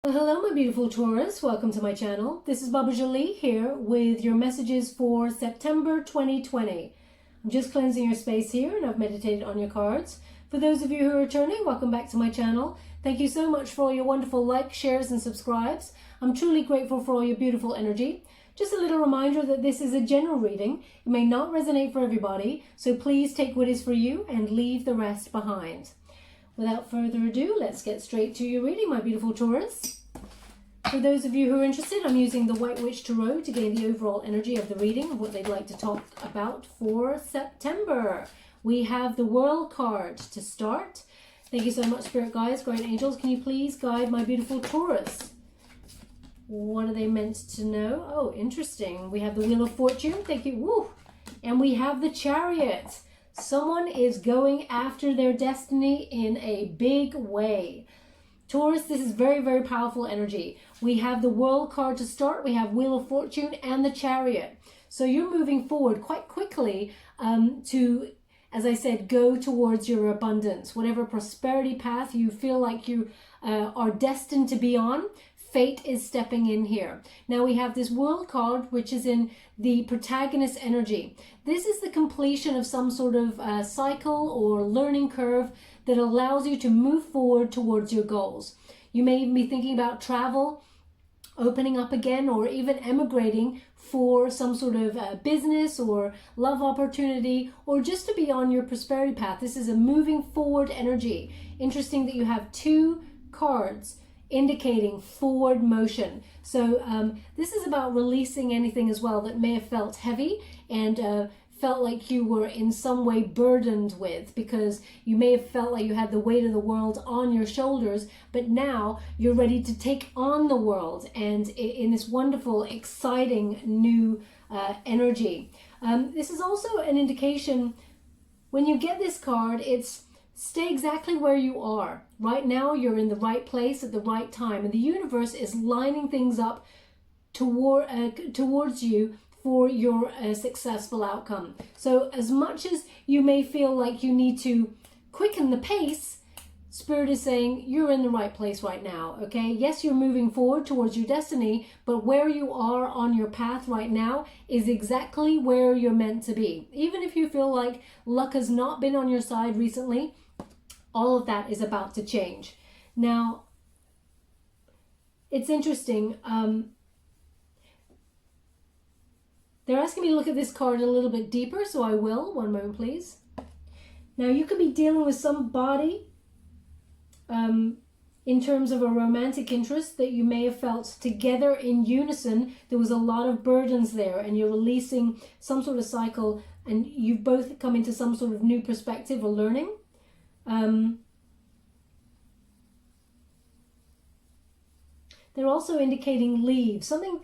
Well, hello my beautiful Taurus, welcome to my channel. This is Baba Jolie here with your messages for September 2020. I'm just cleansing your space here and I've meditated on your cards. For those of you who are returning, welcome back to my channel. Thank you so much for all your wonderful likes, shares and subscribes. I'm truly grateful for all your beautiful energy. Just a little reminder that this is a general reading. It may not resonate for everybody, so please take what is for you and leave the rest behind. Without further ado, let's get straight to your reading, my beautiful Taurus. For those of you who are interested, I'm using the White Witch Tarot to gain the overall energy of the reading of what they'd like to talk about for September. We have the World card to start. Thank you so much, Spirit Guides, Guardian Angels. Can you please guide my beautiful Taurus? What are they meant to know? Oh, interesting. We have the Wheel of Fortune. Thank you. Woo! And we have the Chariot. Someone is going after their destiny in a big way. Taurus, this is very, very powerful energy. We have the World card to start. We have Wheel of Fortune and the Chariot. So you're moving forward quite quickly to, as I said, go towards your abundance. Whatever prosperity path you feel like you are destined to be on, fate is stepping in here. Now we have this World card, which is in the protagonist energy. This is the completion of some sort of cycle or learning curve that allows you to move forward towards your goals. You may even be thinking about travel, opening up again, or even emigrating for some sort of business or love opportunity, or just to be on your prosperity path. This is a moving forward energy. Interesting that you have two cards indicating forward motion. So this is about releasing anything as well that may have felt heavy and felt like you were in some way burdened with, because you may have felt like you had the weight of the world on your shoulders, but now you're ready to take on the world and in this wonderful, exciting new energy. This is also an indication, when you get this card, it's stay exactly where you are. Right now, you're in the right place at the right time, and the universe is lining things up towards you for your successful outcome. So as much as you may feel like you need to quicken the pace, Spirit is saying you're in the right place right now, okay? Yes, you're moving forward towards your destiny, but where you are on your path right now is exactly where you're meant to be. Even if you feel like luck has not been on your side recently, all of that is about to change. Now, it's interesting. They're asking me to look at this card a little bit deeper, so I will. One moment, please. Now, you could be dealing with somebody in terms of a romantic interest that you may have felt together in unison. There was a lot of burdens there, and you're releasing some sort of cycle, and you've both come into some sort of new perspective or learning. They're also indicating leave. Something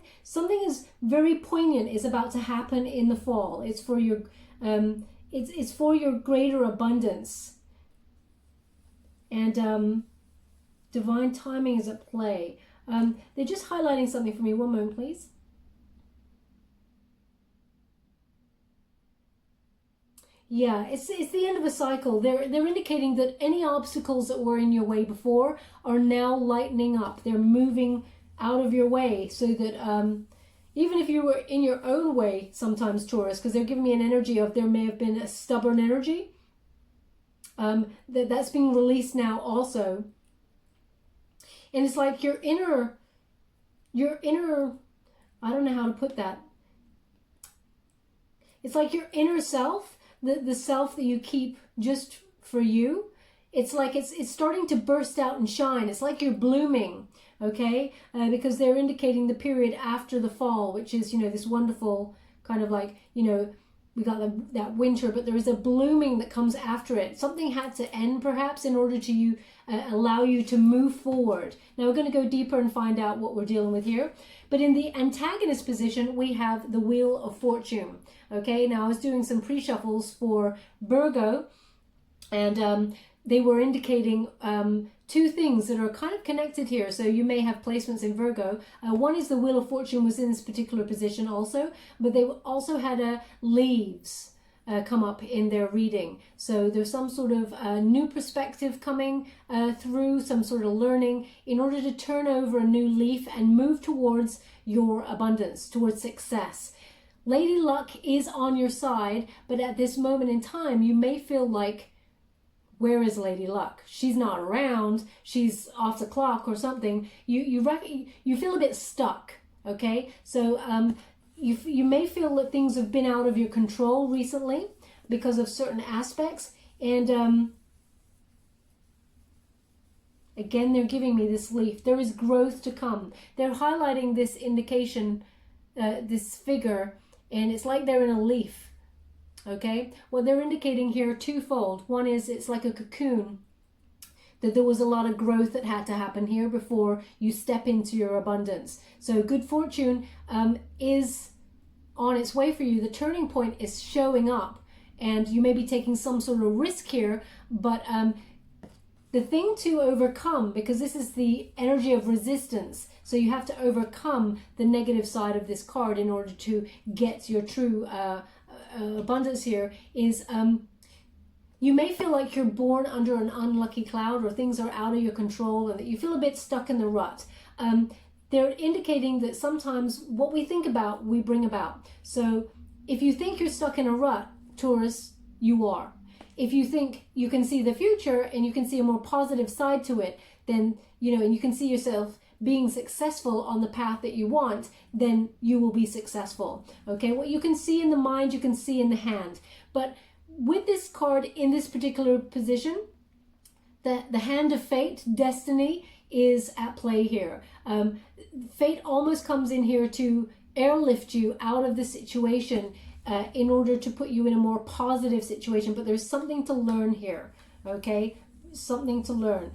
is very poignant is about to happen in the fall. It's for your it's for your greater abundance. And divine timing is at play. They're just highlighting something for me. One moment, please. Yeah, it's the end of a cycle. They're indicating that any obstacles that were in your way before are now lightening up. They're moving out of your way, so that even if you were in your own way sometimes, Taurus, because they're giving me an energy of there may have been a stubborn energy, that's being released now also. And it's like your inner, I don't know how to put that. It's like your inner self, the self that you keep just for you, it's like it's starting to burst out and shine. It's like you're blooming, okay? Because they're indicating the period after the fall, which is, this wonderful kind of like, we got that winter, but there is a blooming that comes after it. Something had to end perhaps in order to allow you to move forward. Now we're going to go deeper and find out what we're dealing with here. But in the antagonist position, we have the Wheel of Fortune. Okay, now I was doing some pre-shuffles for Virgo, and they were indicating two things that are kind of connected here. So you may have placements in Virgo. One is the Wheel of Fortune was in this particular position also, but they also had leaves. come up in their reading. So there's some sort of new perspective coming through, some sort of learning in order to turn over a new leaf and move towards your abundance, towards success. Lady Luck is on your side, but at this moment in time, you may feel like, where is Lady Luck? She's not around. She's off the clock or something. You feel a bit stuck. Okay, so you may feel that things have been out of your control recently because of certain aspects, and again, they're giving me this leaf. There is growth to come. They're highlighting this indication, this figure, and it's like they're in a leaf. Okay, what they're indicating here twofold. One is it's like a cocoon, that there was a lot of growth that had to happen here before you step into your abundance. So good fortune is on its way for you. The turning point is showing up, and you may be taking some sort of risk here, but the thing to overcome, because this is the energy of resistance, so you have to overcome the negative side of this card in order to get your true abundance here, is you may feel like you're born under an unlucky cloud, or things are out of your control, and that you feel a bit stuck in the rut. They're indicating that sometimes what we think about, we bring about. So if you think you're stuck in a rut, Taurus, you are. If you think you can see the future and you can see a more positive side to it, then, and you can see yourself being successful on the path that you want, then you will be successful. Okay, what you can see in the mind, you can see in the hand. But with this card in this particular position, the hand of fate, destiny, is at play here. Fate almost comes in here to airlift you out of the situation in order to put you in a more positive situation. But there's something to learn here. Okay, something to learn.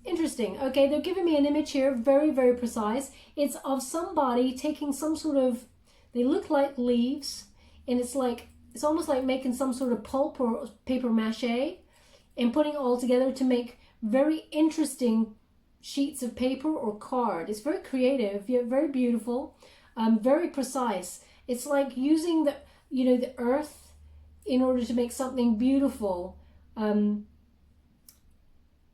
Interesting. Okay, they're giving me an image here, very, very precise. It's of somebody taking some sort of, they look like leaves, and it's almost like making some sort of pulp or paper mache and putting it all together to make very interesting sheets of paper or card. It's very creative, yet very beautiful, very precise. It's like using the earth in order to make something beautiful.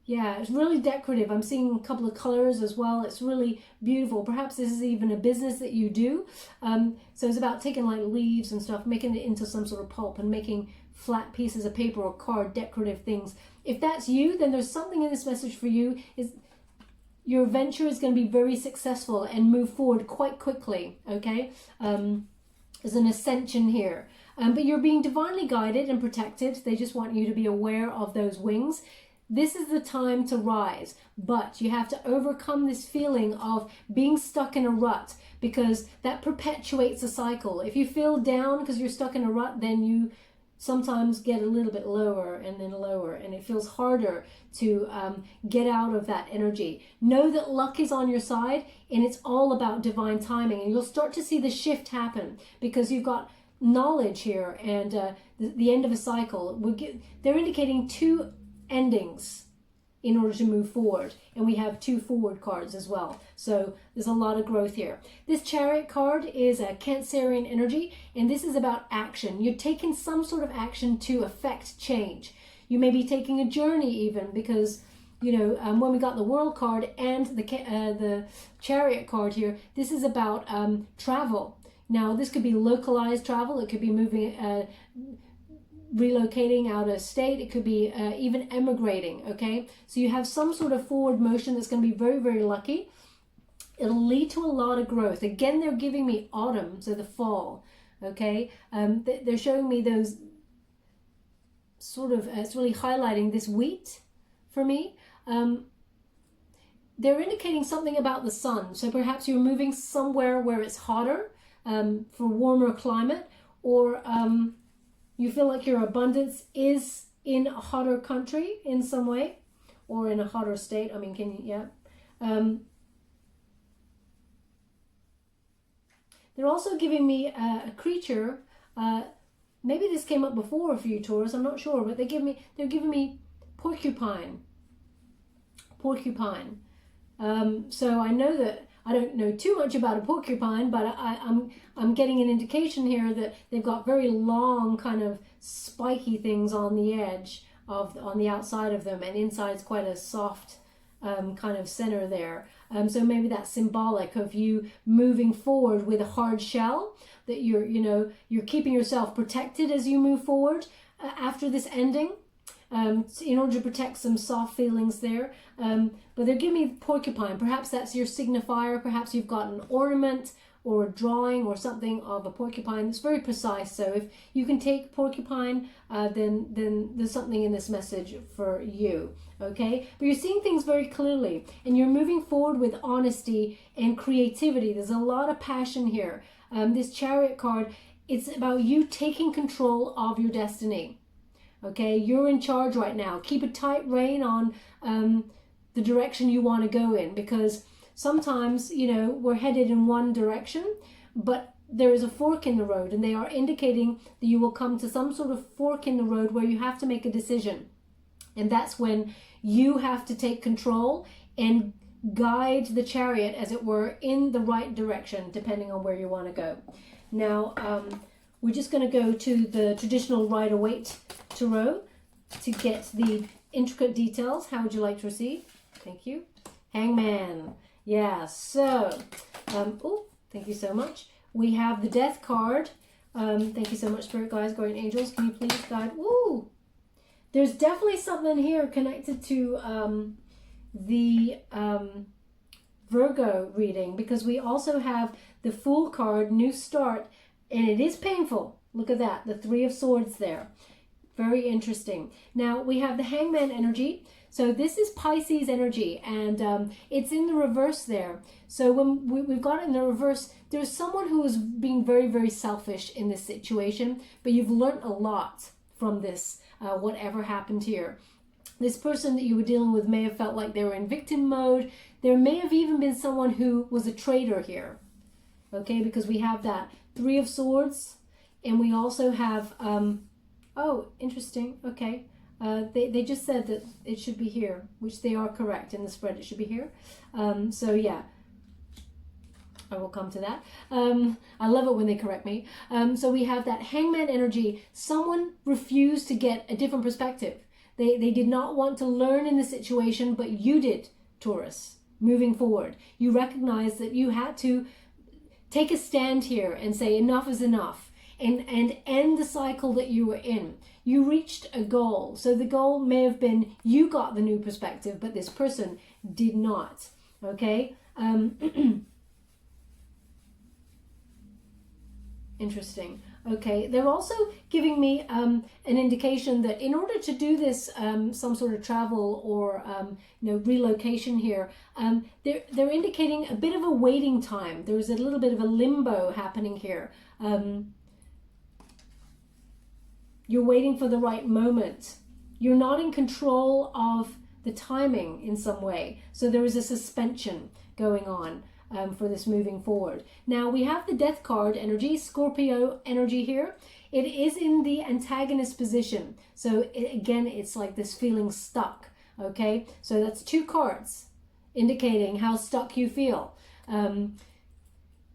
Yeah, it's really decorative. I'm seeing a couple of colors as well. It's really beautiful. Perhaps this is even a business that you do. So it's about taking like leaves and stuff, making it into some sort of pulp and making flat pieces of paper or card, decorative things. If that's you, then there's something in this message for you. Is your venture is going to be very successful and move forward quite quickly, okay? There's an ascension here. But you're being divinely guided and protected. They just want you to be aware of those wings. This is the time to rise, but you have to overcome this feeling of being stuck in a rut, because that perpetuates a cycle. If you feel down because you're stuck in a rut, then you sometimes get a little bit lower and then lower, and it feels harder to get out of that energy. Know that luck is on your side, and it's all about divine timing, and you'll start to see the shift happen because you've got knowledge here, and the end of a cycle. They're indicating two endings in order to move forward, and we have two forward cards as well, so there's a lot of growth here. This Chariot card is a Cancerian energy, and this is about action. You're taking some sort of action to affect change. You may be taking a journey even, because when we got the World card and the Chariot card here, this is about travel. Now this could be localized travel, it could be moving relocating out of state, it could be even emigrating. Okay, so you have some sort of forward motion that's going to be very, very lucky. It'll lead to a lot of growth. Again, they're giving me autumn, so the fall. Okay, they're showing me those sort of, it's really highlighting this wheat for me. They're indicating something about the sun, so perhaps you're moving somewhere where it's hotter, for warmer climate, or you feel like your abundance is in a hotter country in some way, or in a hotter state. I mean, they're also giving me a creature. Maybe this came up before for you, Taurus. I'm not sure, but they're giving me porcupine. So I know that I don't know too much about a porcupine, but I'm getting an indication here that they've got very long kind of spiky things on the edge on the outside of them, and inside is quite a soft kind of center there. So maybe that's symbolic of you moving forward with a hard shell, that you're keeping yourself protected as you move forward after this ending, in order to protect some soft feelings there. But they're giving me porcupine. Perhaps that's your signifier. Perhaps you've got an ornament or a drawing or something of a porcupine. It's very precise. So if you can take porcupine, then there's something in this message for you. Okay, but you're seeing things very clearly, and you're moving forward with honesty and creativity. There's a lot of passion here. This Chariot card, it's about you taking control of your destiny. Okay, you're in charge right now. Keep a tight rein on the direction you want to go in, because sometimes, we're headed in one direction, but there is a fork in the road, and they are indicating that you will come to some sort of fork in the road where you have to make a decision. And that's when you have to take control and guide the chariot, as it were, in the right direction, depending on where you want to go. Now, we're just going to go to the traditional Rider-Waite Tarot to get the intricate details. How would you like to receive? Thank you. Hangman. Yeah, so, oh, thank you so much. We have the Death card. Thank you so much, Spirit Guides, Guardian Angels. Can you please guide? Woo! There's definitely something here connected to the Virgo reading, because we also have the Fool card, New Start, and it is painful. Look at that, the Three of Swords there. Very interesting. Now we have the Hangman energy. So this is Pisces energy, and it's in the reverse there. So when we've got it in the reverse, there's someone who is being very, very selfish in this situation, but you've learned a lot from this, whatever happened here. This person that you were dealing with may have felt like they were in victim mode. There may have even been someone who was a traitor here, okay, because we have that Three of Swords, and we also have, oh, interesting, okay. They just said that it should be here, which they are correct in the spread. It should be here. So yeah, I will come to that. I love it when they correct me. So we have that Hangman energy. Someone refused to get a different perspective. They did not want to learn in the situation, but you did, Taurus, moving forward. You recognized that you had to take a stand here and say enough is enough, and end the cycle that you were in. You reached a goal. So the goal may have been you got the new perspective, but this person did not. Okay? Interesting. Okay, they're also giving me an indication that in order to do this, some sort of travel or relocation here, they're indicating a bit of a waiting time. There's a little bit of a limbo happening here. You're waiting for the right moment. You're not in control of the timing in some way. So there is a suspension going on for this moving forward. Now we have the Death card energy, Scorpio energy here. It is in the antagonist position. So again, it's like this feeling stuck. Okay, so that's two cards indicating how stuck you feel. They're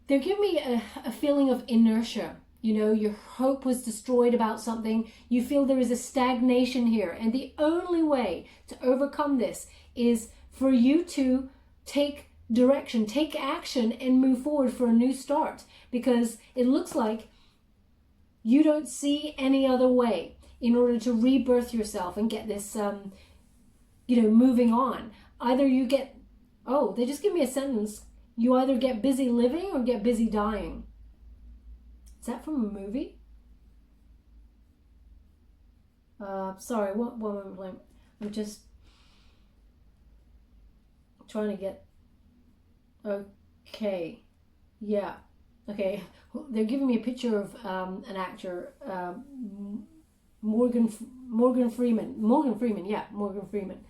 giving me a feeling of inertia. Your hope was destroyed about something. You feel there is a stagnation here. And the only way to overcome this is for you to take direction, take action, and move forward for a new start. Because it looks like you don't see any other way in order to rebirth yourself and get this, moving on. Either you get, oh, they just give me a sentence. You either get busy living or get busy dying. Is that from a movie? Sorry, one moment. I'm just trying to get... Okay. Yeah. Okay. They're giving me a picture of an actor, Morgan Freeman. Morgan Freeman, yeah, Morgan Freeman.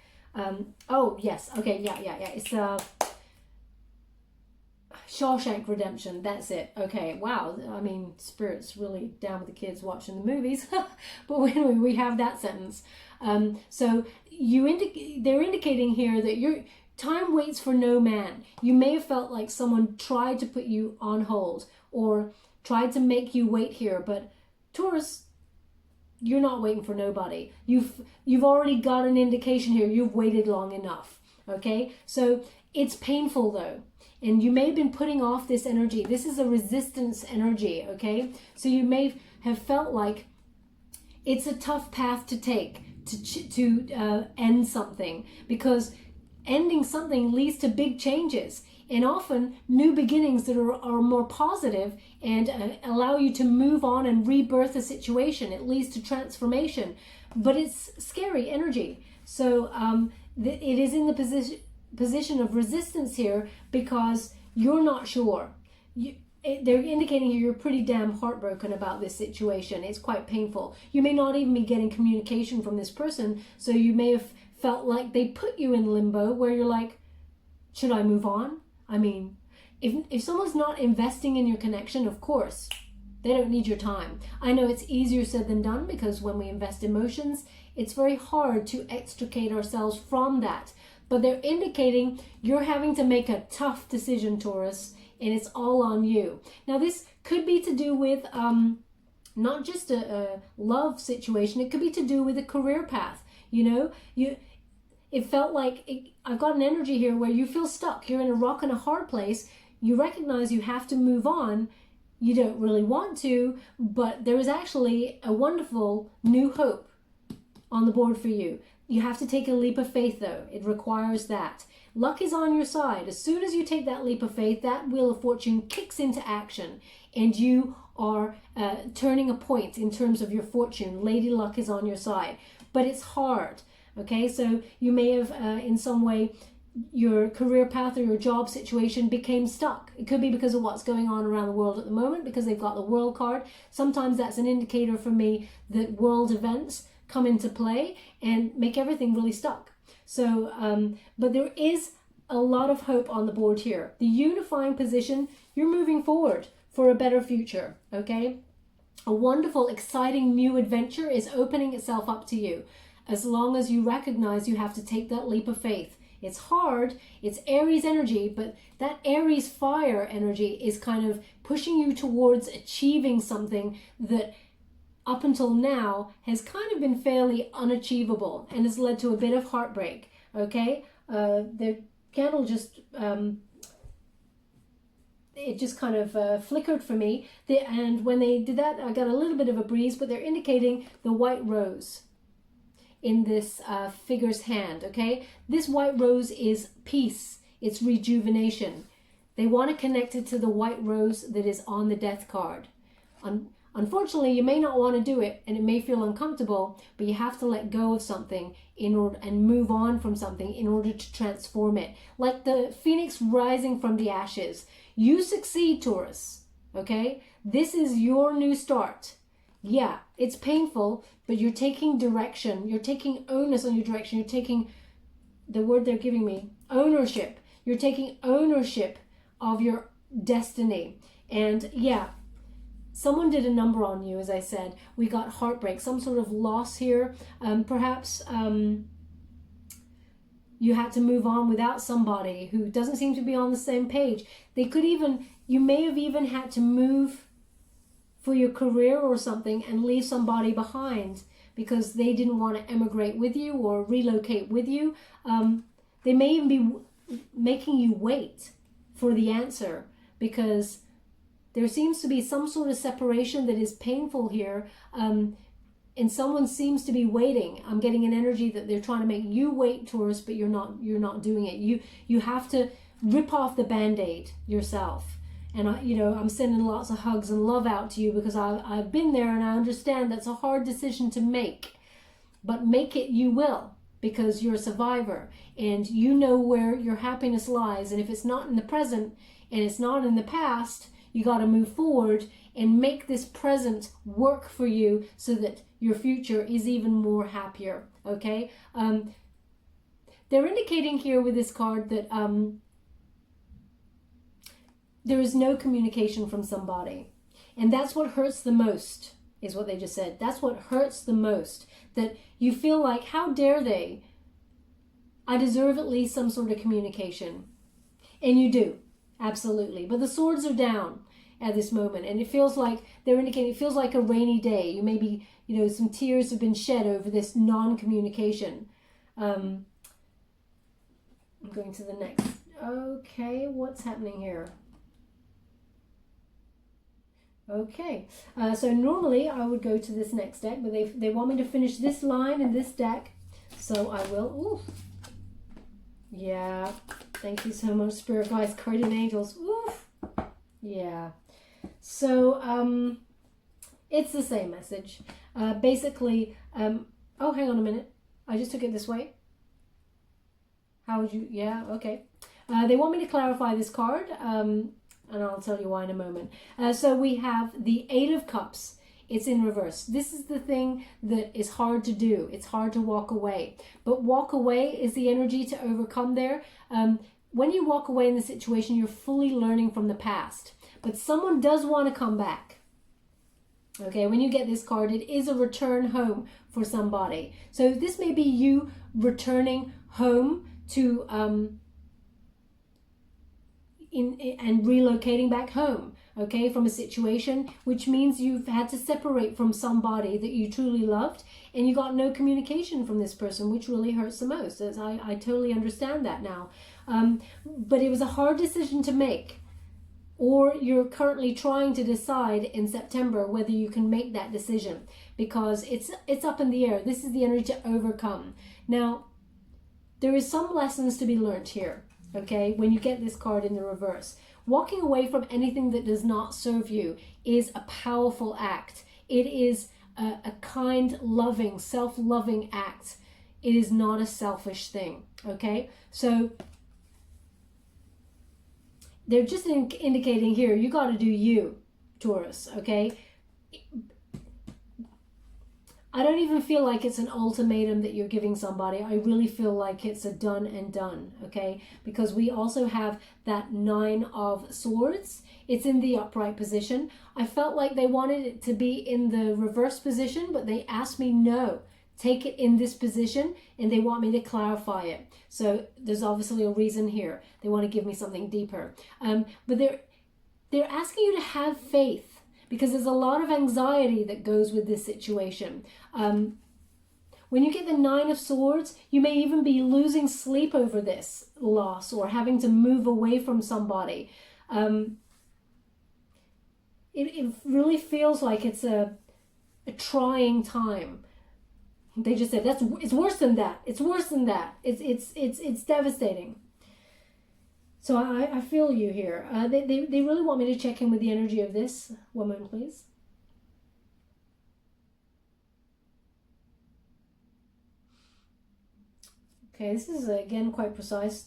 Oh, yes. Okay, yeah. It's Shawshank Redemption, that's it. Okay, wow. I mean, Spirit's really down with the kids watching the movies. But anyway, we have that sentence. So they're indicating here that time waits for no man. You may have felt like someone tried to put you on hold or tried to make you wait here, but Taurus, you're not waiting for nobody. You've already got an indication here. You've waited long enough. Okay, so it's painful though, and you may have been putting off this energy. This is a resistance energy. Okay, so you may have felt like it's a tough path to take to end something, because ending something leads to big changes and often new beginnings that are more positive and allow you to move on and rebirth a situation. It leads to transformation, but it's scary energy. So it is in the position of resistance here because you're not sure. They're indicating here you're pretty damn heartbroken about this situation. It's quite painful. You may not even be getting communication from this person, so you may have felt like they put you in limbo where you're like, should I move on? I mean, if someone's not investing in your connection, of course, they don't need your time. I know it's easier said than done, because when we invest emotions, it's very hard to extricate ourselves from that. But they're indicating you're having to make a tough decision, Taurus, and it's all on you. Now, this could be to do with not just a love situation. It could be to do with a career path. You know, it felt like I've got an energy here where you feel stuck. You're in a rock and a hard place. You recognize you have to move on. You don't really want to, but there is actually a wonderful new hope on the board for you. You have to take a leap of faith, though. It requires that. Luck is on your side. As soon as you take that leap of faith, that wheel of fortune kicks into action, and you are turning a point in terms of your fortune. Lady Luck is on your side, but it's hard. Okay, so you may have in some way your career path or your job situation became stuck. It could be because of what's going on around the world at the moment, because they've got the world card. Sometimes that's an indicator for me that world events come into play and make everything really stuck. So, but there is a lot of hope on the board here. The unifying position, you're moving forward for a better future, okay? A wonderful, exciting new adventure is opening itself up to you, as long as you recognize you have to take that leap of faith. It's hard, it's Aries energy, but that Aries fire energy is kind of pushing you towards achieving something that up until now has kind of been fairly unachievable and has led to a bit of heartbreak, okay? The candle just, it just kind of flickered for me. And when they did that, I got a little bit of a breeze, but they're indicating the white rose in this figure's hand, okay? This white rose is peace, it's rejuvenation. They want to connect it to the white rose that is on the death card. Unfortunately, you may not want to do it, and it may feel uncomfortable, but you have to let go of something in order and move on from something in order to transform it. Like the phoenix rising from the ashes. You succeed, Taurus, okay? This is your new start. Yeah, it's painful, but you're taking direction. You're taking onus on your direction. You're taking, the word they're giving me, ownership. You're taking ownership of your destiny. And yeah, someone did a number on you, as I said. We got heartbreak, some sort of loss here. Perhaps you had to move on without somebody who doesn't seem to be on the same page. They could even, you may have even had to move for your career or something and leave somebody behind because they didn't want to emigrate with you or relocate with you. They may even be making you wait for the answer because there seems to be some sort of separation that is painful here, and someone seems to be waiting. I'm getting an energy that they're trying to make you wait, Taurus, but you're not doing it. You have to rip off the Band-Aid yourself. And I'm sending lots of hugs and love out to you because I've been there and I understand that's a hard decision to make. But make it you will, because you're a survivor and you know where your happiness lies. And if it's not in the present and it's not in the past, you got to move forward and make this present work for you so that your future is even more happier, okay? They're indicating here with this card that there is no communication from somebody. And that's what hurts the most, is what they just said. That's what hurts the most. That you feel like, how dare they I deserve at least some sort of communication. And you do, absolutely. But the swords are down at this moment, and it feels like they're indicating, it feels like a rainy day. You maybe, you know, some tears have been shed over this non-communication. I'm going to the next. Okay, what's happening here? Okay, so normally I would go to this next deck, but they want me to finish this line in this deck, so I will. Ooh. Yeah, thank you so much, Spirit Guides, Guardian Angels. Oof. Yeah. So, it's the same message. Basically, oh, hang on a minute. I just took it this way. How would you, yeah, okay. They want me to clarify this card, and I'll tell you why in a moment. So we have the Eight of Cups. It's in reverse. This is the thing that is hard to do. It's hard to walk away. But walk away is the energy to overcome there. When you walk away in the situation, you're fully learning from the past. But someone does want to come back. Okay, when you get this card, it is a return home for somebody. So this may be you returning home to and relocating back home, okay, from a situation, which means you've had to separate from somebody that you truly loved, and you got no communication from this person, which really hurts the most. As I totally understand that now. But it was a hard decision to make, or you're currently trying to decide in September whether you can make that decision, because it's up in the air. This is the energy to overcome. Now, there is some lessons to be learned here, okay, when you get this card in the reverse. Walking away from anything that does not serve you is a powerful act. It is a kind, loving, self-loving act. It is not a selfish thing, okay? So they're just indicating here, you got to do you, Taurus, okay? I don't even feel like it's an ultimatum that you're giving somebody. I really feel like it's a done and done, okay? Because we also have that Nine of Swords. It's in the upright position. I felt like they wanted it to be in the reverse position, but they asked me no. Take it in this position, and they want me to clarify it. So there's obviously a reason here. They want to give me something deeper. But they're asking you to have faith, because there's a lot of anxiety that goes with this situation. When you get the Nine of Swords, you may even be losing sleep over this loss, or having to move away from somebody. It really feels like it's a trying time. They just said it's worse than that. It's worse than that. It's devastating. So I feel you here. They really want me to check in with the energy of this woman, please. Okay, this is again quite precise.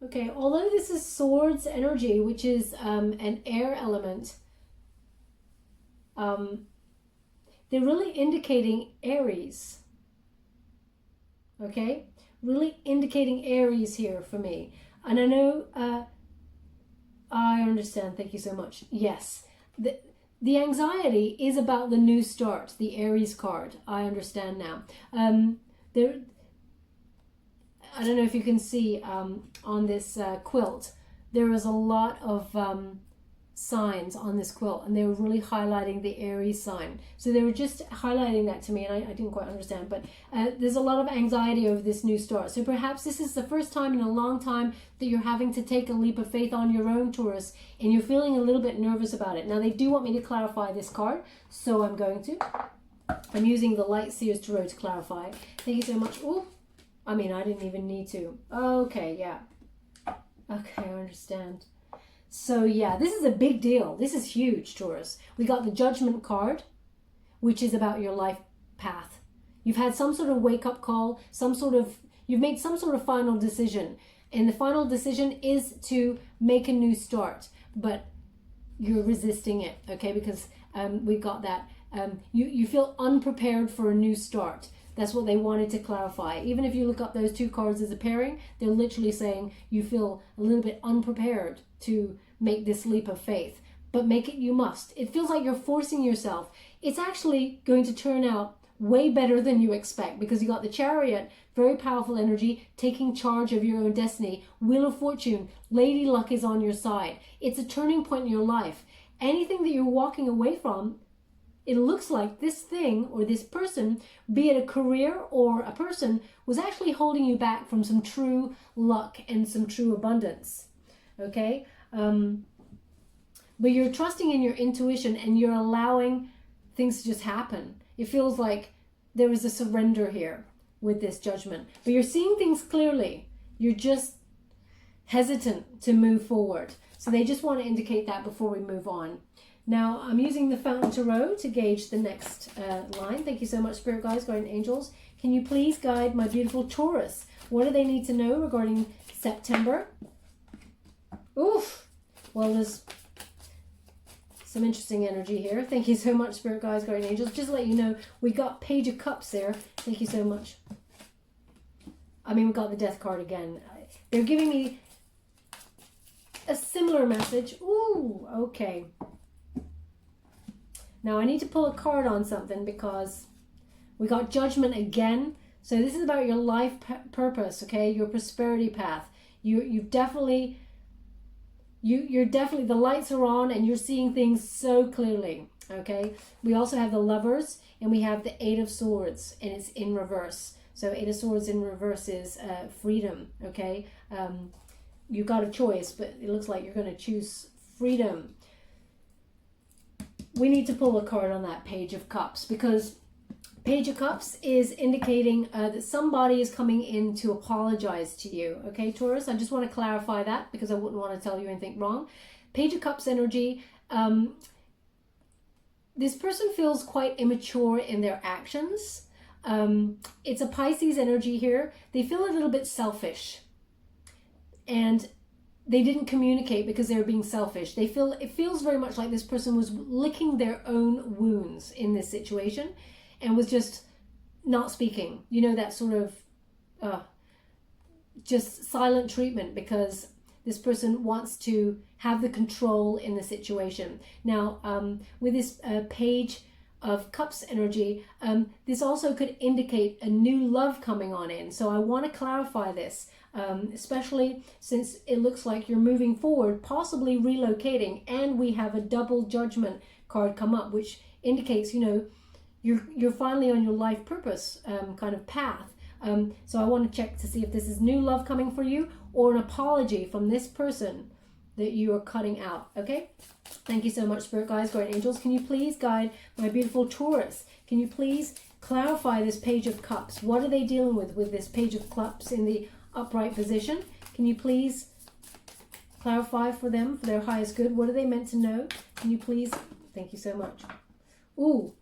Okay, although this is Swords energy, which is an air element, they're really indicating Aries. Okay, really indicating Aries here for me. And I know, I understand, thank you so much. Yes, the anxiety is about the new start, the Aries card. I understand now. I don't know if you can see on this quilt, there is a lot of signs on this quilt, and they were really highlighting the Aries sign. So they were just highlighting that to me, and I didn't quite understand, but there's a lot of anxiety over this new start. So perhaps this is the first time in a long time that you're having to take a leap of faith on your own, Taurus, and you're feeling a little bit nervous about it. Now they do want me to clarify this card, so I'm going to. I'm using the Light Seers Tarot to clarify. Thank you so much. Oh, I mean, I didn't even need to. Okay, yeah. Okay, I understand. So yeah, this is a big deal. This is huge, Taurus. We got the Judgment card, which is about your life path. You've had some sort of wake-up call, you've made some sort of final decision. And the final decision is to make a new start, but you're resisting it, okay? Because we've got that. You feel unprepared for a new start. That's what they wanted to clarify. Even if you look up those two cards as a pairing, they're literally saying you feel a little bit unprepared to make this leap of faith. but make it you must. It feels like you're forcing yourself. It's actually going to turn out way better than you expect, because you got the Chariot, very powerful energy, taking charge of your own destiny. Wheel of Fortune, Lady Luck is on your side. It's a turning point in your life. Anything that you're walking away from, it looks like this thing or this person, be it a career or a person, was actually holding you back from some true luck and some true abundance. Okay? But you're trusting in your intuition and you're allowing things to just happen. It feels like there is a surrender here with this Judgment. But you're seeing things clearly. You're just hesitant to move forward. So they just want to indicate that before we move on. Now, I'm using the Fountain Tarot to gauge the next line. Thank you so much, Spirit Guides, Guardian Angels. Can you please guide my beautiful Taurus? What do they need to know regarding September? Oof! Well, there's some interesting energy here. Thank you so much, Spirit Guides, Guardian Angels. Just to let you know, we got Page of Cups there. Thank you so much. I mean, we got the Death card again. They're giving me a similar message. Ooh, okay. Now, I need to pull a card on something because we got Judgment again. So this is about your life purpose, okay? Your prosperity path. You're definitely, the lights are on and you're seeing things so clearly, okay? We also have the Lovers and we have the Eight of Swords, and it's in reverse. So Eight of Swords in reverse is freedom, okay? You got a choice, but it looks like you're going to choose freedom. We need to pull a card on that Page of Cups, because Page of Cups is indicating that somebody is coming in to apologize to you. Okay, Taurus, I just want to clarify that because I wouldn't want to tell you anything wrong. Page of Cups energy, this person feels quite immature in their actions. It's a Pisces energy here. They feel a little bit selfish. And they didn't communicate because they were being selfish. It feels very much like this person was licking their own wounds in this situation and was just not speaking. You know, that sort of just silent treatment because this person wants to have the control in the situation. Now, with this Page of Cups energy, this also could indicate a new love coming on in. So I want to clarify this. Especially since it looks like you're moving forward, possibly relocating, and we have a double Judgment card come up, which indicates, you know, you're finally on your life purpose kind of path. So I want to check to see if this is new love coming for you or an apology from this person that you are cutting out. Okay, thank you so much, Spirit Guides, Guardian Angels. Can you please guide my beautiful Taurus? Can you please clarify this Page of Cups? What are they dealing with this Page of Cups in the upright position? Can you please clarify for them, for their highest good? What are they meant to know? Can you please? Thank you so much. Ooh,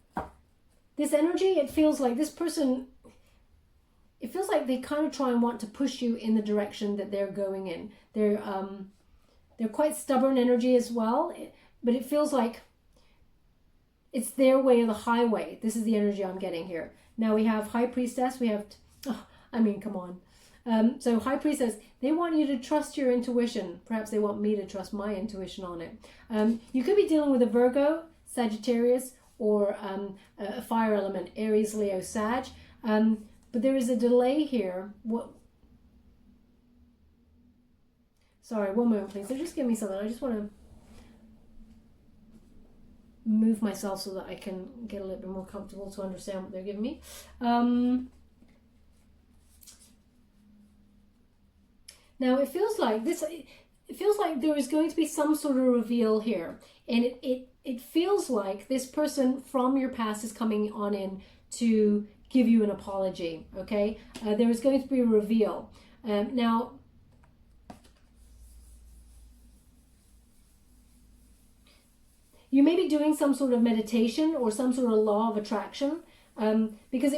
this energy, it feels like this person, it feels like they kind of try and want to push you in the direction that they're going in. They're quite stubborn energy as well, but it feels like it's their way or the highway. This is the energy I'm getting here. Now we have High Priestess. We have, I mean, come on. So High Priestess, they want you to trust your intuition. Perhaps they want me to trust my intuition on it. You could be dealing with a Virgo, Sagittarius, or a fire element, Aries, Leo, Sag. But there is a delay here. Sorry, one moment, please. So just give me something. I just want to move myself so that I can get a little bit more comfortable to understand what they're giving me. Now it feels like this. It feels like there is going to be some sort of reveal here, and it feels like this person from your past is coming on in to give you an apology. Okay, there is going to be a reveal. Now, you may be doing some sort of meditation or some sort of law of attraction. Because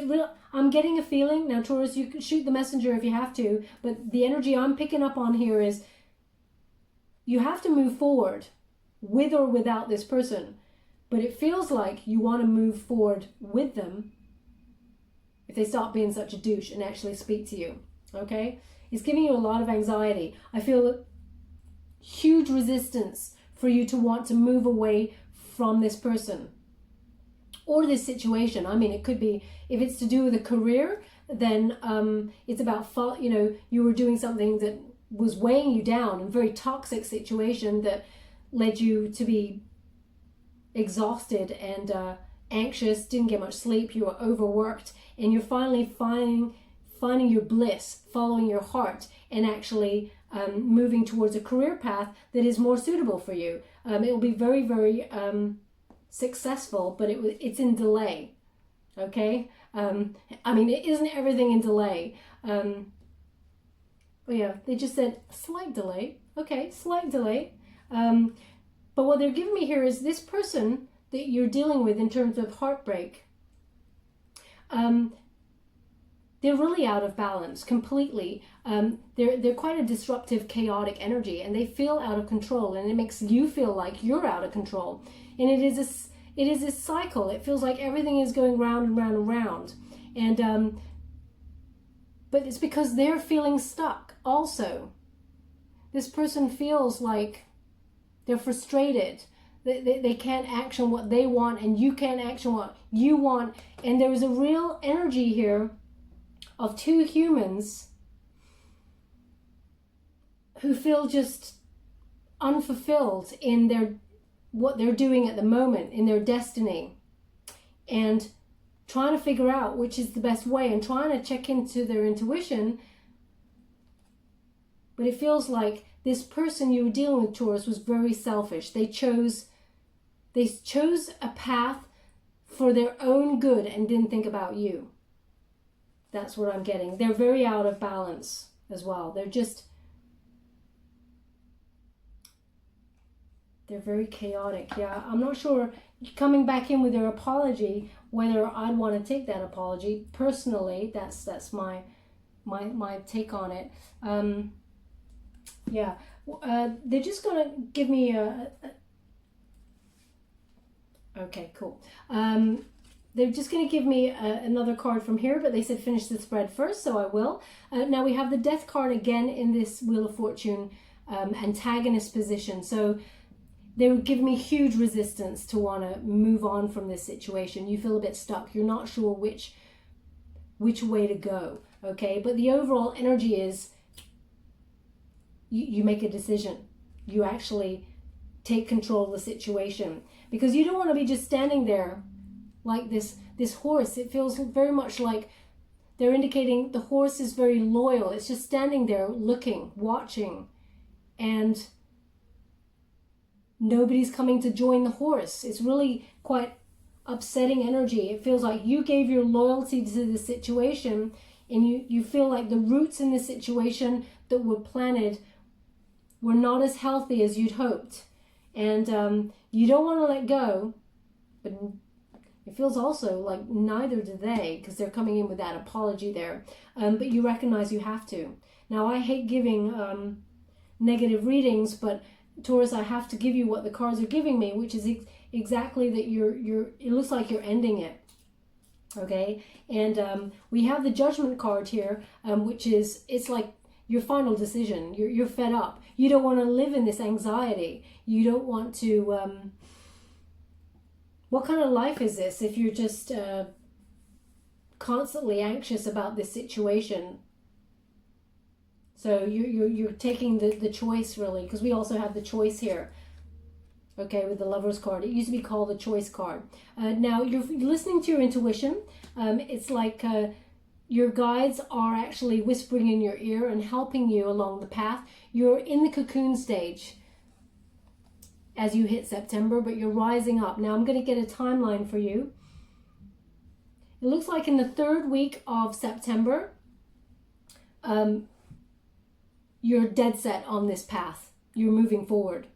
I'm getting a feeling, now Taurus, you can shoot the messenger if you have to, but the energy I'm picking up on here is you have to move forward with or without this person, but it feels like you want to move forward with them if they stop being such a douche and actually speak to you. Okay, it's giving you a lot of anxiety. I feel huge resistance for you to want to move away from this person or this situation. I mean, it could be, if it's to do with a career, then it's about, you know, you were doing something that was weighing you down, a very toxic situation that led you to be exhausted and anxious, didn't get much sleep, you were overworked, and you're finally finding your bliss, following your heart, and actually moving towards a career path that is more suitable for you. It will be very, very successful, but it's in delay. Okay, I mean, it isn't everything in delay. But yeah, they just said slight delay. Okay, slight delay. But what they're giving me here is this person that you're dealing with in terms of heartbreak. They're really out of balance completely. They're quite a disruptive, chaotic energy, and they feel out of control, and it makes you feel like you're out of control. And it is a cycle. It feels like everything is going round and round and round. And but it's because they're feeling stuck also. This person feels like they're frustrated. They can't action what they want, and you can't action what you want. And there's a real energy here of two humans who feel just unfulfilled in what they're doing at the moment, in their destiny, and trying to figure out which is the best way and trying to check into their intuition. But it feels like this person you were dealing with, Taurus, was very selfish. They chose a path for their own good and didn't think about you. That's what I'm getting. They're very out of balance as well. They're very chaotic. Yeah, I'm not sure, coming back in with their apology, whether I'd want to take that apology. Personally, that's my take on it. Yeah, they're just going to give me okay, cool. They're just going to give me another card from here, but they said finish the spread first, so I will. Now we have the Death card again in this Wheel of Fortune antagonist position. So they would give me huge resistance to want to move on from this situation. You feel a bit stuck. You're not sure which way to go, okay? But the overall energy is you make a decision. You actually take control of the situation, because you don't want to be just standing there like this horse. It feels very much like they're indicating the horse is very loyal. It's just standing there looking, watching, and nobody's coming to join the horse. It's really quite upsetting energy. It feels like you gave your loyalty to the situation, and you feel like the roots in the situation that were planted were not as healthy as you'd hoped. And you don't want to let go, but it feels also like neither do they, because they're coming in with that apology there. But you recognize you have to. Now, I hate giving negative readings, but Taurus, I have to give you what the cards are giving me, which is exactly that it looks like you're ending it. Okay, and we have the Judgment card here, which is, it's like your final decision. You're fed up. You don't want to live in this anxiety. You don't want to. What kind of life is this if you're just constantly anxious about this situation? So you're taking the choice, really, because we also have the choice here. Okay, with the Lovers card. It used to be called the Choice card. Now you're listening to your intuition. It's like your guides are actually whispering in your ear and helping you along the path. You're in the cocoon stage as you hit September, but you're rising up. Now I'm going to get a timeline for you. It looks like in the 3rd week of September, you're dead set on this path. You're moving forward.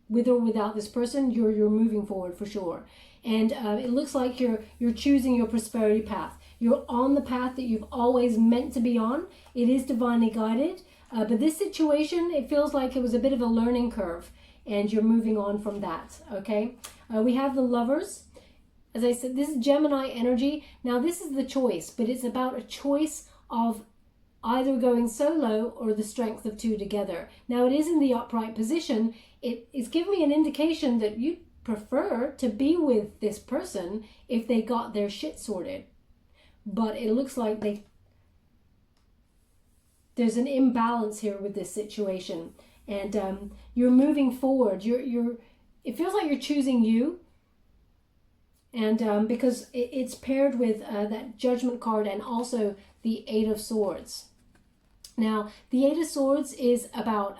With or without this person, you're moving forward for sure. And it looks like you're choosing your prosperity path. You're on the path that you've always meant to be on. It is divinely guided. But this situation, it feels like it was a bit of a learning curve, and you're moving on from that, okay? We have the Lovers. As I said, this is Gemini energy. Now, this is the choice, but it's about a choice of either going solo or the strength of two together. Now, it is in the upright position. it's giving me an indication that you prefer to be with this person if they got their shit sorted. But it looks like there's an imbalance here with this situation, and you're moving forward. It feels like you're choosing you, and because it's paired with that Judgment card and also the Eight of Swords. Now, the Eight of Swords is about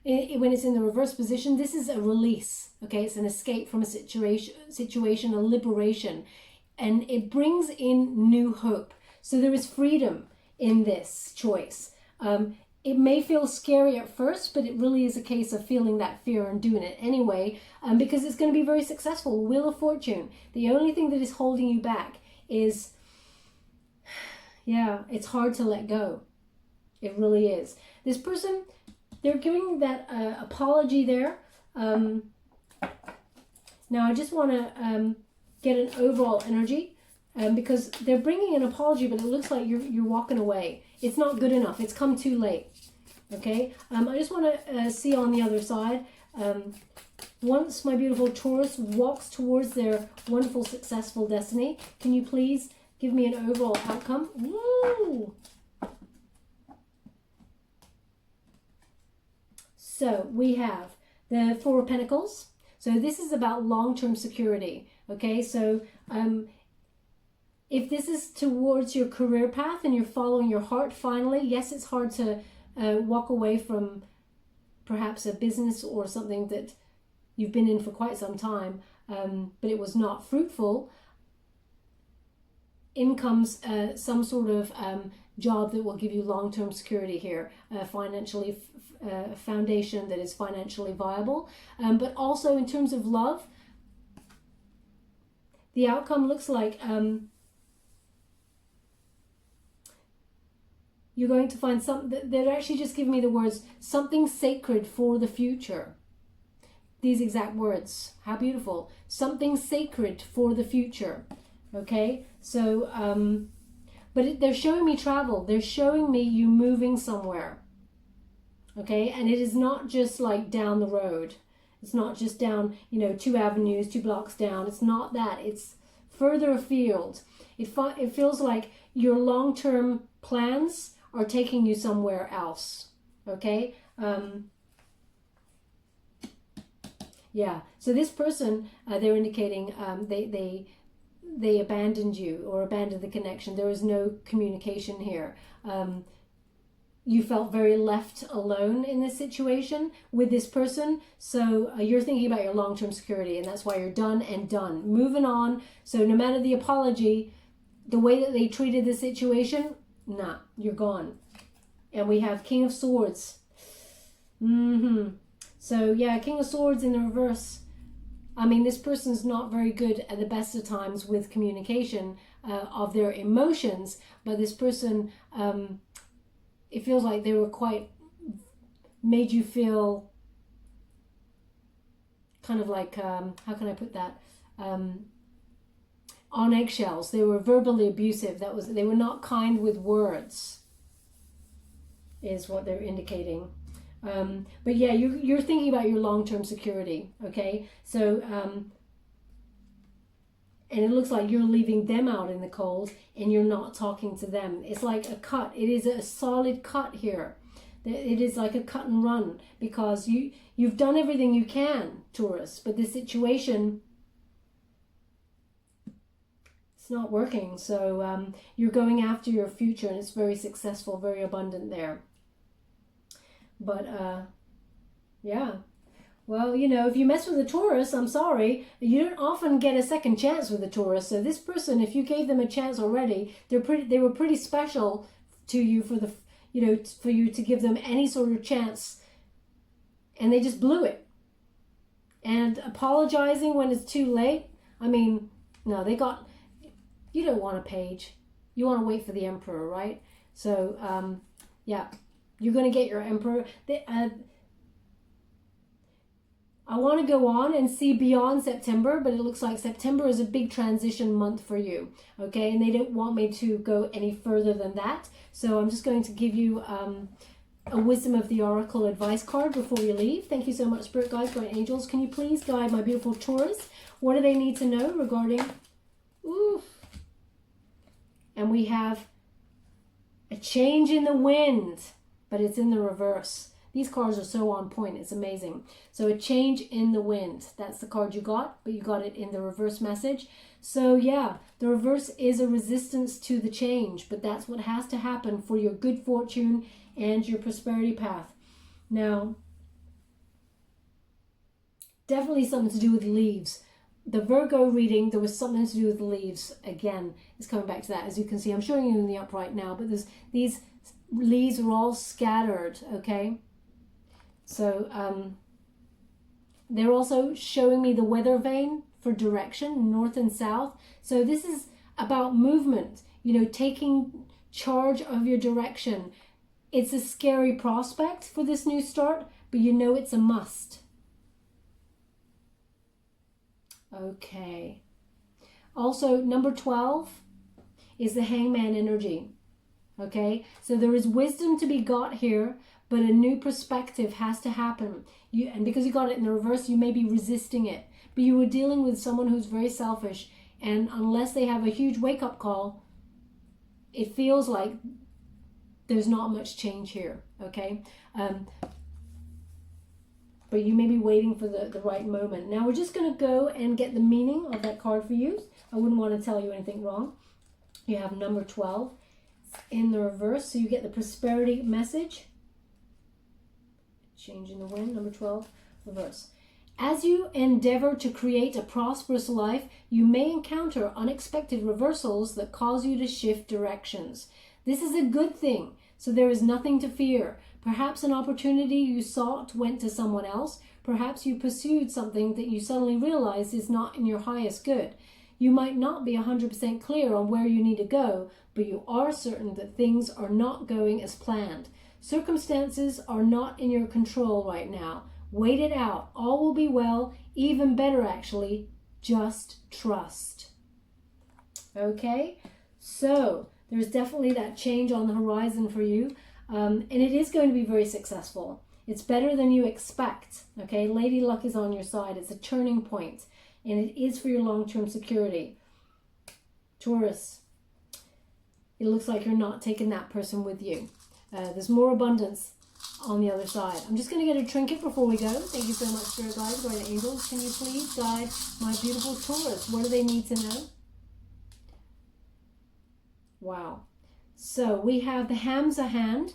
when it's in the reverse position, this is a release. Okay, it's an escape from a situation, a liberation, and it brings in new hope. So there is freedom in this choice. It may feel scary at first, but it really is a case of feeling that fear and doing it anyway, because it's going to be very successful. Wheel of Fortune. The only thing that is holding you back is, yeah, it's hard to let go. It really is. This person, they're giving that apology there. Now I just want to get an overall energy, because they're bringing an apology, but it looks like you're walking away. It's not good enough. It's come too late. Okay. I just want to see on the other side. Once my beautiful Taurus walks towards their wonderful, successful destiny, can you please give me an overall outcome? Woo! So we have the Four of Pentacles. So this is about long-term security. Okay, so if this is towards your career path and you're following your heart finally, yes, it's hard to walk away from perhaps a business or something that you've been in for quite some time, but it was not fruitful. In comes some sort of job that will give you long-term security here, financially, a foundation that is financially viable, but also in terms of love, the outcome looks like you're going to find something. They're actually just giving me the words, something sacred for the future. These exact words. How beautiful. Something sacred for the future. Okay, so but they're showing me travel. They're showing me you moving somewhere. Okay, and it is not just like down the road. It's not just down, 2 avenues, 2 blocks down. It's not that. It's further afield. It feels like your long-term plans are taking you somewhere else. Okay, yeah. So this person, they're indicating they abandoned you or abandoned the connection. There is no communication here. You felt very left alone in this situation with this person. So you're thinking about your long-term security, and that's why you're done and done. Moving on. So no matter the apology, the way that they treated the situation, nah, you're gone. And we have King of Swords. So yeah, King of Swords in the reverse. I mean, this person's not very good at the best of times with communication of their emotions, but this person, it feels like they were made you feel kind of like, how can I put that? On eggshells. They were verbally abusive. They were not kind with words, is what they're indicating. But yeah, you're thinking about your long-term security, okay? So, and it looks like you're leaving them out in the cold and you're not talking to them. It's like a cut. It is a solid cut here. It is like a cut and run, because you've done everything you can, Taurus, but this situation, it's not working. So you're going after your future, and it's very successful, very abundant there. But yeah, well, if you mess with a Taurus, I'm sorry, you don't often get a second chance with a Taurus. So this person, if you gave them a chance already, they were pretty special to you for for you to give them any sort of chance, and they just blew it. And apologizing when it's too late, I mean, no, you don't want a page. You want to wait for the emperor, right? So yeah. You're going to get your emperor. I want to go on and see beyond September, but it looks like September is a big transition month for you. Okay, and they don't want me to go any further than that. So I'm just going to give you a Wisdom of the Oracle advice card before you leave. Thank you so much, Spirit Guides, Guardian Angels. Can you please guide my beautiful Taurus? What do they need to know regarding... Ooh. And we have a change in the wind, but it's in the reverse. These cards are so on point. It's amazing. So a change in the wind. That's the card you got, but you got it in the reverse message. So yeah, the reverse is a resistance to the change, but that's what has to happen for your good fortune and your prosperity path. Now, definitely something to do with leaves. The Virgo reading, there was something to do with the leaves. Again, it's coming back to that. As you can see, I'm showing you in the upright now, but these leaves are all scattered, okay? So they're also showing me the weather vane for direction, north and south. So this is about movement, you know, taking charge of your direction. It's a scary prospect for this new start, but you know it's a must. Okay. Also, number 12 is the Hangman energy. Okay, so there is wisdom to be got here, but a new perspective has to happen. And because you got it in the reverse, you may be resisting it. But you were dealing with someone who's very selfish, and unless they have a huge wake-up call, it feels like there's not much change here, okay? But you may be waiting for the right moment. Now we're just going to go and get the meaning of that card for you. I wouldn't want to tell you anything wrong. You have number 12 in the reverse, so you get the prosperity message. Change in the wind, number 12, reverse. As you endeavor to create a prosperous life, you may encounter unexpected reversals that cause you to shift directions. This is a good thing, so there is nothing to fear. Perhaps an opportunity you sought went to someone else. Perhaps you pursued something that you suddenly realized is not in your highest good. You might not be 100% clear on where you need to go, but you are certain that things are not going as planned. Circumstances are not in your control right now. Wait it out. All will be well, even better actually. Just trust. Okay, so there's definitely that change on the horizon for you. And it is going to be very successful. It's better than you expect. Okay, Lady Luck is on your side. It's a turning point, and it is for your long-term security. Taurus, it looks like you're not taking that person with you. There's more abundance on the other side. I'm just going to get a trinket before we go. Thank you so much, Spirit Guides, Guardian Angels. Can you please guide my beautiful Taurus? What do they need to know? Wow. So we have the Hamza hand.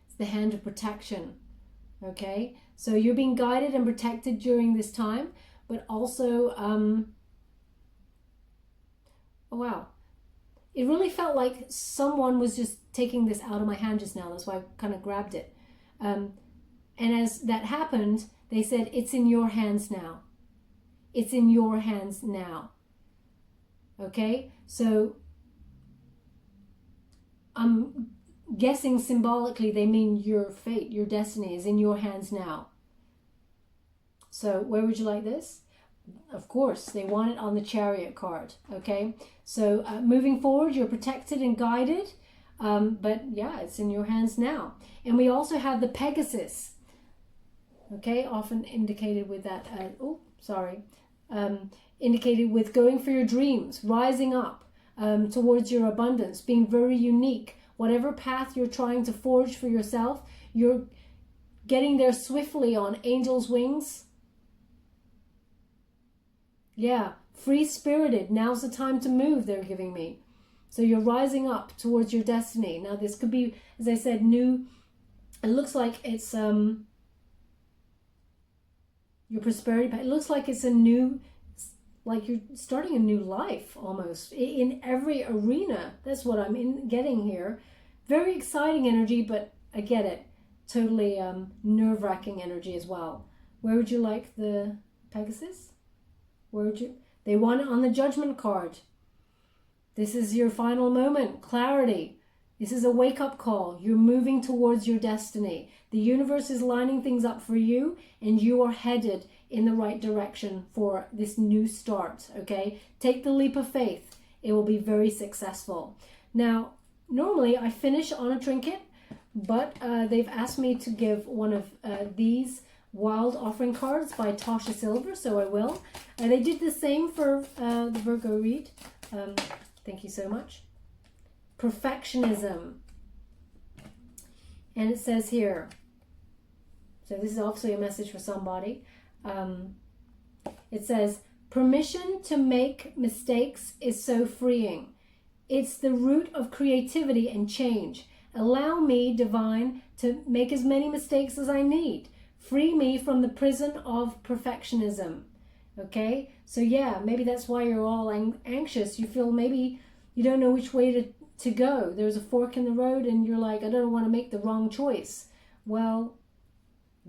It's the hand of protection. Okay. So you're being guided and protected during this time, but also, oh wow. It really felt like someone was just taking this out of my hand just now. That's why I kind of grabbed it. And as that happened, they said, it's in your hands now. It's in your hands now. Okay? So I'm guessing symbolically they mean your fate, your destiny is in your hands now. So where would you like this? Of course, they want it on the Chariot card, okay? So moving forward, you're protected and guided, but yeah, it's in your hands now. And we also have the Pegasus, okay? Often indicated with that, indicated with going for your dreams, rising up towards your abundance, being very unique. Whatever path you're trying to forge for yourself, you're getting there swiftly on angel's wings. Yeah, free-spirited. Now's the time to move, they're giving me. So you're rising up towards your destiny. Now this could be, as I said, new. It looks like it's your prosperity. It looks like it's a new, like you're starting a new life almost in every arena. That's what I'm getting here. Very exciting energy, but I get it. Totally nerve-wracking energy as well. Where would you like the Pegasus? Where would you? They want it on the Judgment card. This is your final moment. Clarity. This is a wake-up call. You're moving towards your destiny. The universe is lining things up for you, and you are headed in the right direction for this new start, okay? Take the leap of faith. It will be very successful. Now, normally I finish on a trinket, but they've asked me to give one of these Wild Offering cards by Tasha Silver, so I will. They did the same for the Virgo read. Thank you so much. Perfectionism. And it says here, so this is obviously a message for somebody. It says, permission to make mistakes is so freeing. It's the root of creativity and change. Allow me, divine, to make as many mistakes as I need. Free me from the prison of perfectionism. Okay? So yeah, maybe that's why you're all anxious. You feel maybe you don't know which way to go. There's a fork in the road and you're like, I don't want to make the wrong choice. Well,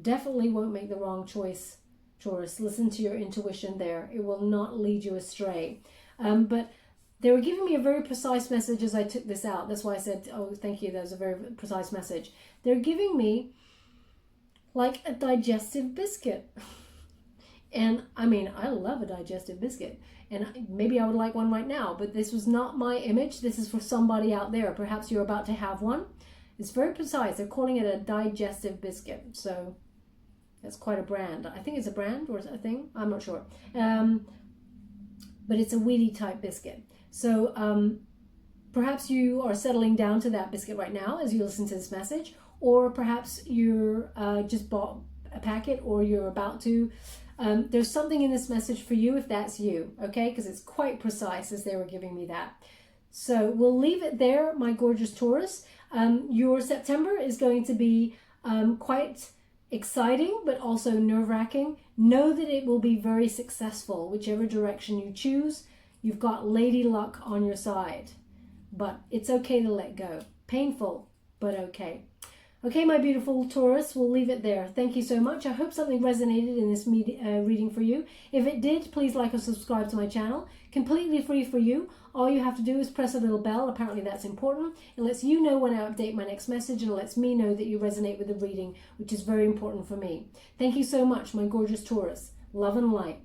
definitely won't make the wrong choice, Taurus. Listen to your intuition there. It will not lead you astray. But they were giving me a very precise message as I took this out. That's why I said, oh, thank you. That was a very precise message. They're giving me like a digestive biscuit. And I mean, I love a digestive biscuit. And maybe I would like one right now. But this was not my image. This is for somebody out there. Perhaps you're about to have one. It's very precise. They're calling it a digestive biscuit. So that's quite a brand. I think it's a brand or a thing. I'm not sure. But it's a wheaty type biscuit. So perhaps you are settling down to that biscuit right now as you listen to this message, or perhaps you're just bought a packet or you're about to. There's something in this message for you if that's you, okay? Because it's quite precise as they were giving me that. So we'll leave it there, my gorgeous Taurus. Your September is going to be quite exciting, but also nerve-wracking. Know that it will be very successful, whichever direction you choose. You've got lady luck on your side, but it's okay to let go. Painful, but okay. Okay, my beautiful Taurus, we'll leave it there. Thank you so much. I hope something resonated in this reading for you. If it did, please like or subscribe to my channel. Completely free for you. All you have to do is press a little bell. Apparently that's important. It lets you know when I update my next message, and it lets me know that you resonate with the reading, which is very important for me. Thank you so much, my gorgeous Taurus. Love and light.